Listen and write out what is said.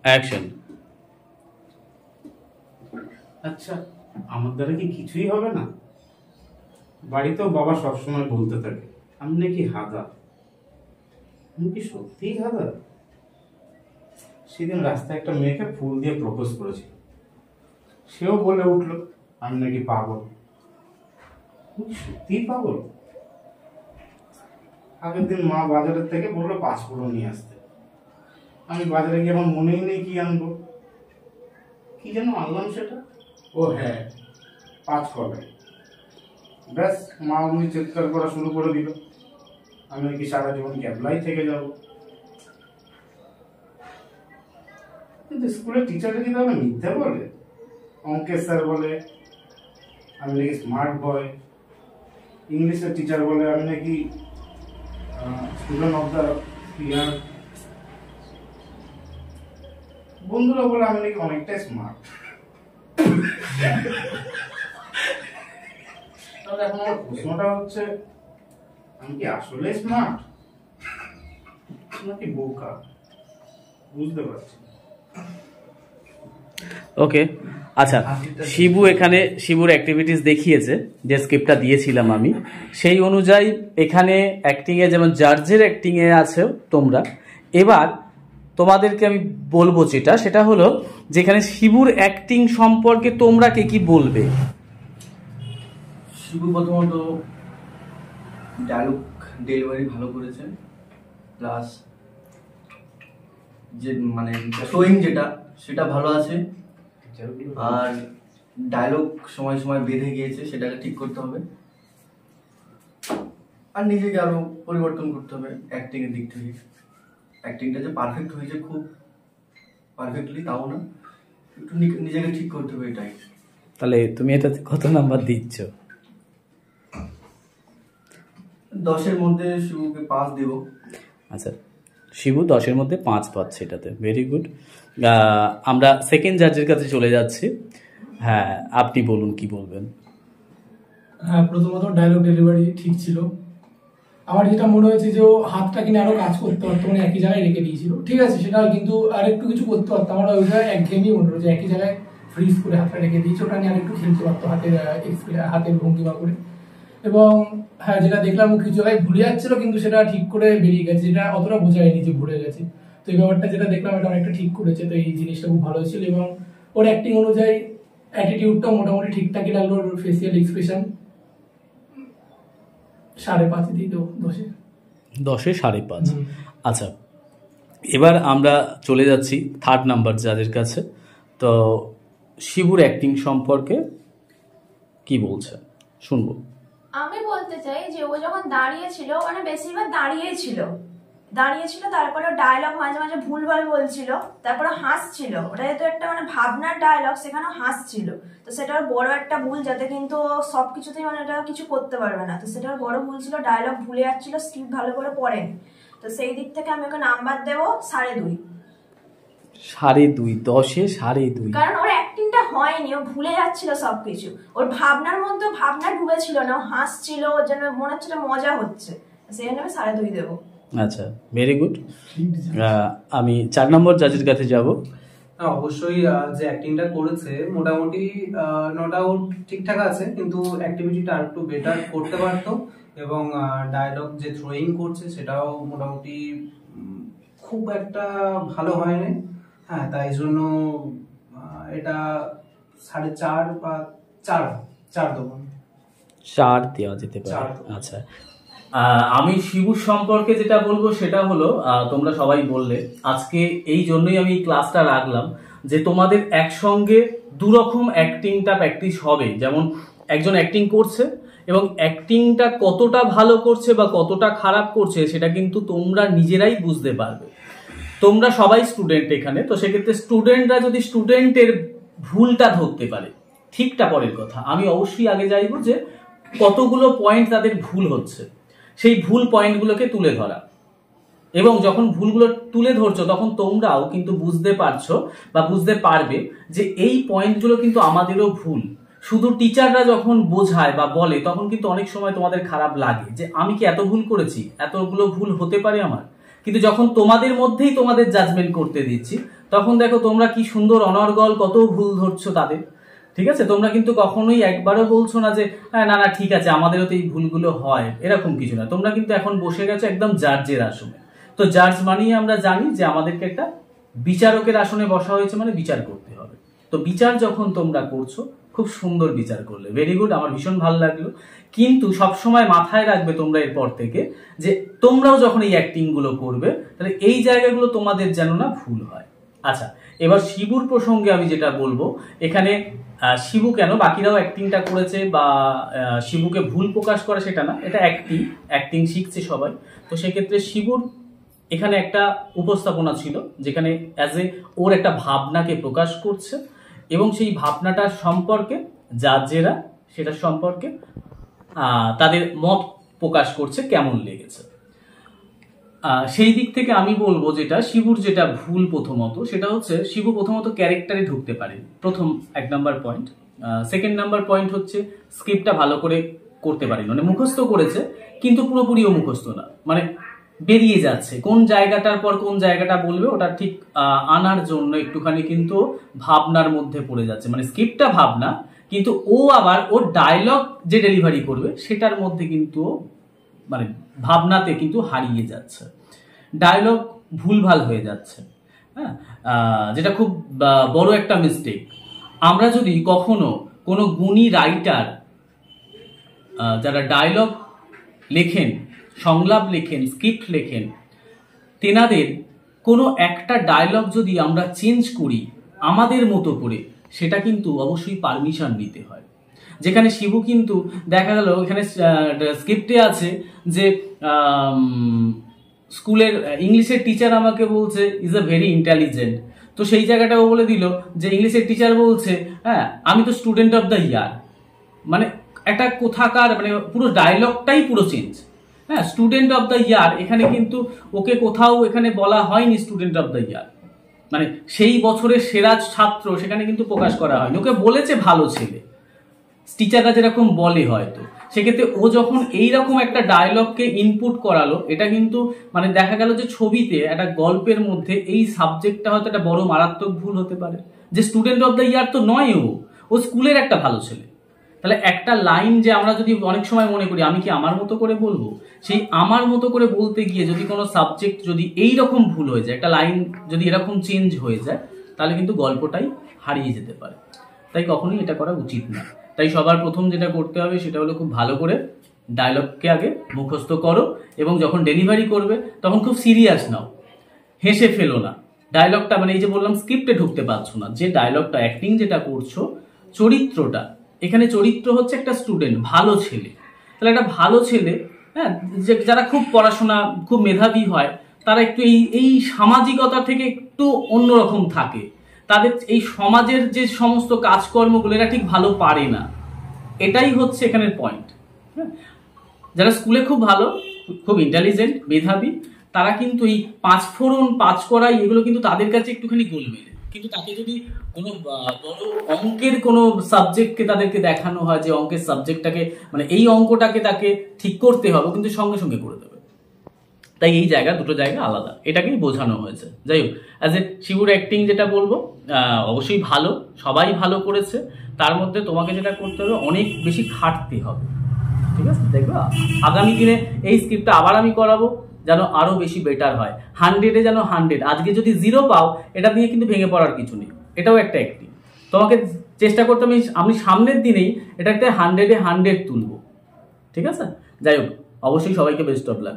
Action. আচ্ছা, আমার দ্বারা কি কিছুই হবে না? বাড়িতেও বাবা সবসময় বলতে থাকে আমি নাকি হাদা। আমি কি সত্যিই হাদা? সেদিন রাস্তায় একটা মেয়েকে ফুল দিয়ে প্রপোজ করেছি, সেও বলে উঠল আমি নাকি পাগল। আমি কি সত্যিই পাগল? আগের দিন মা বাজারের থেকে বললো 5 ফোড়ন নিয়ে আসতে। আমি বাজারে গিয়ে আমার মনেই নেই কি আনবো। কি যেন আনলাম সেটা, ও হ্যাঁ, 5 কলাই। ব্যাস, মা অমনি চিৎকার করা শুরু করে দিল আমি নাকি সারা জীবন ক্যাবলাই থেকে যাব। কিন্তু স্কুলের টিচাররা কি তাহলে মিথ্যে বলে? অঙ্কের স্যার বলে আমি নাকি স্মার্ট বয়, ইংলিশের টিচার বলে আমি নাকি স্টুডেন্ট অফ দ্য ইয়ার, বন্ধুরা বলে আমি নাকি অনেকটাই স্মার্ট। তাহলে এখন আমার প্রশ্নটা হচ্ছে, আমি কি আসলে স্মার্ট নাকি বোকা? বুঝতে পারছি। ওকে, আচ্ছা, শিবু এখানে শিবুর অ্যাক্টিভিটিস দেখিয়েছে, যে স্ক্রিপ্টটা দিয়েছিলাম আমি সেই অনুযায়ী এখানে অ্যাক্টিংয়ে যেমন জার্জের অ্যাক্টিংয়ে আছে তোমরা। এবার তোমাদেরকে আমি বলবো সেটা হলো যেখানে শিবুর অ্যাক্টিং সম্পর্কে তোমরা কে কি বলবে। শিবু প্রথমত ডায়লগ ডেলিভারি ভালো করেছে, প্লাস যে মানে শোয়িং যেটা সেটা ভালো আছে, আর ডায়লগ সময় সময় বেঁধে গিয়েছে, সেটাকে ঠিক করতে হবে, আর নিজেকে আরো পরিবর্তন করতে হবে অ্যাক্টিং এর দিক থেকে। অ্যাক্টিংটা যে পারফেক্ট হয়েছে খুব পারফেক্টলি তাও না, একটু নিজেকে ঠিক করতে হবে, এটাই। তাহলে তুমি এটাতে কত নাম্বার দিচ্ছ? 10-এর মধ্যে শিবুকে 5 দেব। আচ্ছা, শিবু 10-এর মধ্যে 5 পাচ্ছে, এটাতে ভেরি গুড। আমরা সেকেন্ড জাজের কাছে চলে যাচ্ছি। হ্যাঁ, আপনি বলুন কি বলবেন। হ্যাঁ, প্রথমত ডায়লগ ডেলিভারি ঠিক ছিল। আমার যেটা মনে হয়েছে যে ও হাতটা কিনে আরো কাজ করতে পারতো, মানে একই জায়গায় রেখে দিয়েছিল, ঠিক আছে সেটা, কিন্তু আর একটু কিছু করতে পারতো। আমার ওই জায়গায় একঘেয়েমি মনে হচ্ছে, একই জায়গায় ফ্রিজ করে হাতটা রেখে দিয়েছে, ওটা নিয়ে আর একটু খেলতে পারতো হাতের ভঙ্গিমা করে। এবং হ্যাঁ, যেটা দেখলাম ও কিছু জায়গায় ভুলে যাচ্ছিল, কিন্তু সেটা ঠিক করে বেরিয়ে গেছে, যেটা অতটা বোঝা যায়নি যে ভুলে গেছে। তো এই ব্যাপারটা যেটা দেখলাম এটা অনেকটা ঠিক করেছে, তো এই জিনিসটা খুব ভালো হয়েছিল। এবং ওর অ্যাক্টিং অনুযায়ী অ্যাটিটিউডটাও মোটামুটি ঠিকঠাকই লাগলো, ওর ফেসিয়াল এক্সপ্রেশন 5.5 দিয়ে দেবো 10-এ। 10-এ 5.5। আচ্ছা, এবার আমরা চলে যাচ্ছি থার্ড নাম্বার যাদের কাছে। তো শিবুর অ্যাক্টিং সম্পর্কে কি বলছে শুনবো। আমি বলতে চাই যে ও যখন দাঁড়িয়েছিল, মানে বেশিরভাগ দাঁড়িয়েছিল, তারপরে ডায়লগ মাঝে মাঝে ভুলভাল বলছিল, তারপরে হাসছিল। ওটা যেহেতু একটা মানে ভাবনার ডায়লগ, সেখানে হাসছিল, তো সেটার বড় একটা ভুল, যাতে কিন্তু সবকিছুতেই মানে এটা কিছু করতে পারবে না, তো সেটার বড় ভুল ছিল, ডায়লগ ভুলে যাচ্ছিল, স্ক্রিপ্ট ভালো করে পড়েনি। তো সেই দিক থেকে আমি ওকে নাম্বার দেবো 2.5। 2.5, 10-এ 2.5। কারণ ওর অ্যাক্টিংটা হয়নি, ও ভুলে যাচ্ছিল সবকিছু, ওর ভাবনার মধ্যে ভাবনা ডুবেছিল না, ও হাসছিল, ওর যেন মনে হচ্ছে মজা হচ্ছে, সেই জন্য আমি 2.5 দেবো। আচ্ছা, ভেরি গুড। আমি 4 নম্বর জাজের কাছে যাব। অবশ্যই যে অ্যাক্টিংটা করেছে মোটামুটি নো ডাউট ঠিকঠাক আছে, কিন্তু অ্যাক্টিভিটিটা আর একটু বেটার করতে পারতো, এবং ডায়লগ যে থ্রোয়িং করছে সেটাও মোটামুটি খুব একটা ভালো হয়নি। হ্যাঁ, তাই জন্য এটা 4.5 বা 4 দেবো। 4 দেওয়া যেতে পারে। আচ্ছা, আমি শিবুর সম্পর্কে যেটা বলবো সেটা হলো, তোমরা সবাই বললে, আজকে এই জন্যই আমি ক্লাসটা রাখলাম যে তোমাদের একসঙ্গে দুরকম অ্যাক্টিংটা প্র্যাকটিস হবে। যেমন একজন অ্যাক্টিং করছে এবং অ্যাক্টিংটা কতটা ভালো করছে বা কতটা খারাপ করছে সেটা কিন্তু তোমরা নিজেরাই বুঝতে পারবে। তোমরা সবাই স্টুডেন্ট এখানে, তো সেক্ষেত্রে স্টুডেন্টরা যদি স্টুডেন্টের ভুলটা ধরতে পারে, ঠিকটা পরের কথা, আমি অবশ্যই আগে চাইবো যে কতগুলো পয়েন্ট তাদের ভুল হচ্ছে, সেই ভুল পয়েন্টগুলোকে তুলে ধরা। এবং যখন ভুলগুলো তুলে ধরছো তখন তোমরাও কিন্তু বুঝতে পারছো বা বুঝতে পারবে যে এই পয়েন্টগুলো কিন্তু আমাদেরও ভুল। শুধু টিচাররা যখন বোঝায় বা বলে তখন কিন্তু অনেক সময় তোমাদের খারাপ লাগে যে আমি কি এত ভুল করেছি, এতগুলো ভুল হতে পারে আমার, কিন্তু যখন তোমাদের মধ্যেই তোমাদের জাজমেন্ট করতে দিচ্ছি তখন দেখো তোমরা কি সুন্দর অনর্গল কত ভুল ধরছো তাদের। ঠিক আছে, তোমরা কিন্তু কখনোই একবারও বলছো না যে না না ঠিক আছে আমাদেরও তো এই ভুলগুলো হয়, এরকম কিছু না। তোমরা কিন্তু এখন বসে গেছো একদম জার্জের আসনে। তো জার্জ মানেই আমরা জানি যে আমাদেরকে একটা বিচারকের আসনে বসা হয়েছে, মানে বিচার করতে হবে। তো বিচার যখন তোমরা করছো খুব সুন্দর বিচার করলে, ভেরি গুড, আমার ভীষণ ভালো লাগলো। কিন্তু সবসময় মাথায় রাখবে তোমরা এরপর থেকে যে তোমরাও যখন এই অ্যাক্টিং গুলো করবে তাহলে এই জায়গাগুলো তোমাদের যেন না ভুল হয়। আচ্ছা, এবার শিবুর প্রসঙ্গে আমি যেটা বলবো, এখানে শিবু কেন, বাকিরাও অ্যাক্টিংটা করেছে বা শিবুকে ভুল প্রকাশ করে সেটা না, এটা অ্যাক্টিং শিখছে সবাই। তো সেক্ষেত্রে শিবুর এখানে একটা উপস্থাপনা ছিল যেখানে অ্যাজ এ ওর একটা ভাবনাকে প্রকাশ করছে এবং সেই ভাবনাটার সম্পর্কে জাজেরা সেটা সম্পর্কে তাদের মত প্রকাশ করছে কেমন লেগেছে। সেই দিক থেকে আমি বলবো যেটা শিবুর যেটা ভুল প্রথমত সেটা হচ্ছে শিবু প্রথমত ক্যারেক্টারে ঢুকতে পারে, প্রথম 1 number point. Second number point হচ্ছে স্ক্রিপ্টটা ভালো করে করতে পারেনি, মানে মুখস্থ করেছে কিন্তু পুরোপুরিও মুখস্থ না, মানে বেরিয়ে যাচ্ছে কোন জায়গাটার পর কোন জায়গাটা বলবে ওটা ঠিক আনার জন্য একটুখানি কিন্তু ভাবনার মধ্যে পড়ে যাচ্ছে, মানে স্ক্রিপ্টটা ভাবনা কিন্তু ও আবার ওর ডায়লগ যে ডেলিভারি করবে সেটার মধ্যে কিন্তু মানে ভাবনাতে কিন্তু হারিয়ে যাচ্ছে, ডায়লগ ভুলভাল হয়ে যাচ্ছে। হ্যাঁ, যেটা খুব বড় একটা মিস্টেক। আমরা যদি কখনো কোনো গুণী রাইটার যারা ডায়লগ লেখেন, সংলাপ লেখেন, স্ক্রিপ্ট লেখেন, তেনাদের কোনো একটা ডায়লগ যদি আমরা চেঞ্জ করি আমাদের মতো করে, সেটা কিন্তু অবশ্যই পারমিশন নিতে হয়। যেখানে শিবু কিন্তু দেখা গেল এখানে স্ক্রিপ্টে আছে যে স্কুলের ইংলিশের টিচার আমাকে বলছে ইজ এ ভেরি ইন্টেলিজেন্ট, তো সেই জায়গাটাও বলে দিল যে ইংলিশের টিচার বলছে হ্যাঁ আমি তো স্টুডেন্ট অফ দ্য ইয়ার, মানে একটা কোথাকার মানে পুরো ডায়লগটাই পুরো চেঞ্জ। হ্যাঁ, স্টুডেন্ট অফ দ্য ইয়ার এখানে কিন্তু ওকে কোথাও এখানে বলা হয়নি স্টুডেন্ট অফ দ্য ইয়ার, মানে সেই বছরের সেরা ছাত্র সেখানে কিন্তু প্রকাশ করা হয়নি, ওকে বলেছে ভালো ছেলে, টিচাররা যেরকম বলে হয়তো। সেক্ষেত্রে ও যখন এইরকম একটা ডায়লগকে ইনপুট করালো, এটা কিন্তু মানে দেখা গেল যে ছবিতে একটা গল্পের মধ্যে এই সাবজেক্টটা হয়তো একটা বড় মারাত্মক ভুল হতে পারে, যে স্টুডেন্ট অফ দ্য ইয়ার তো নয়, ও স্কুলের একটা ভালো ছেলে। তাহলে একটা লাইন যে আমরা যদি অনেক সময় মনে করি আমি কি আমার মতো করে বলবো, সেই আমার মতো করে বলতে গিয়ে যদি কোনো সাবজেক্ট যদি এইরকম ভুল হয়ে যায়, একটা লাইন যদি এরকম চেঞ্জ হয়ে যায়, তাহলে কিন্তু গল্পটাই হারিয়ে যেতে পারে। তাই কখনোই এটা করা উচিত না। তাই সবার প্রথম যেটা করতে হবে সেটা হলো খুব ভালো করে ডায়লগকে আগে মুখস্থ করো এবং যখন ডেলিভারি করবে তখন খুব সিরিয়াস নাও, হেসে ফেলো না। ডায়লগটা মানে এই যে বললাম স্ক্রিপ্টে ঢুকতে পারছো না, যে ডায়লগটা অ্যাক্টিং যেটা করছো, চরিত্রটা এখানে চরিত্র হচ্ছে একটা স্টুডেন্ট, ভালো ছেলে। তাহলে একটা ভালো ছেলে, হ্যাঁ, যারা খুব পড়াশোনা খুব মেধাবী হয় তারা একটু এই সামাজিকতা থেকে একটু অন্যরকম থাকে, তাদের এই সমাজের যে সমস্ত কাজকর্মগুলো এরা ঠিক ভালো পারে না, এটাই হচ্ছে এখানের পয়েন্ট। হ্যাঁ, যারা স্কুলে খুব ভালো, খুব ইন্টেলিজেন্ট, মেধাবী, তারা কিন্তু এই 5 ফোড়ন 5 কড়াই এগুলো কিন্তু তাদের কাছে একটুখানি গোলমেলে, কিন্তু তাকে যদি কোনো বড় অঙ্কের কোনো সাবজেক্টকে তাদেরকে দেখানো হয় যে অঙ্কের সাবজেক্টটাকে মানে এই অঙ্কটাকে তাকে ঠিক করতে হবে, কিন্তু সঙ্গে সঙ্গে করে দেবে। তাই এই জায়গা দুটো জায়গা আলাদা, এটাকেই বোঝানো হয়েছে। যাই হোক, অ্যাজ এ শিবুর অ্যাক্টিং যেটা বলবো অবশ্যই ভালো, সবাই ভালো করেছে। তার মধ্যে তোমাকে যেটা করতে হবে অনেক বেশি খাটতে হবে, ঠিক আছে? দেখবা আগামী দিনে এই স্ক্রিপ্টটা আবার আমি করাবো যেন আরো বেশি বেটার হয়, 100-এ যেন 100। আজকে যদি 0 পাও এটা নিয়ে কিন্তু ভেঙে পড়ার কিছু নেই, এটাও একটা অ্যাক্টিং। তোমাকে চেষ্টা করতে আমি সামনের দিনেই এটাতে 100-এ 100 তুলবো, ঠিক আছে? যাই হোক, অবশ্যই সবাইকে বেস্ট অফ লাক।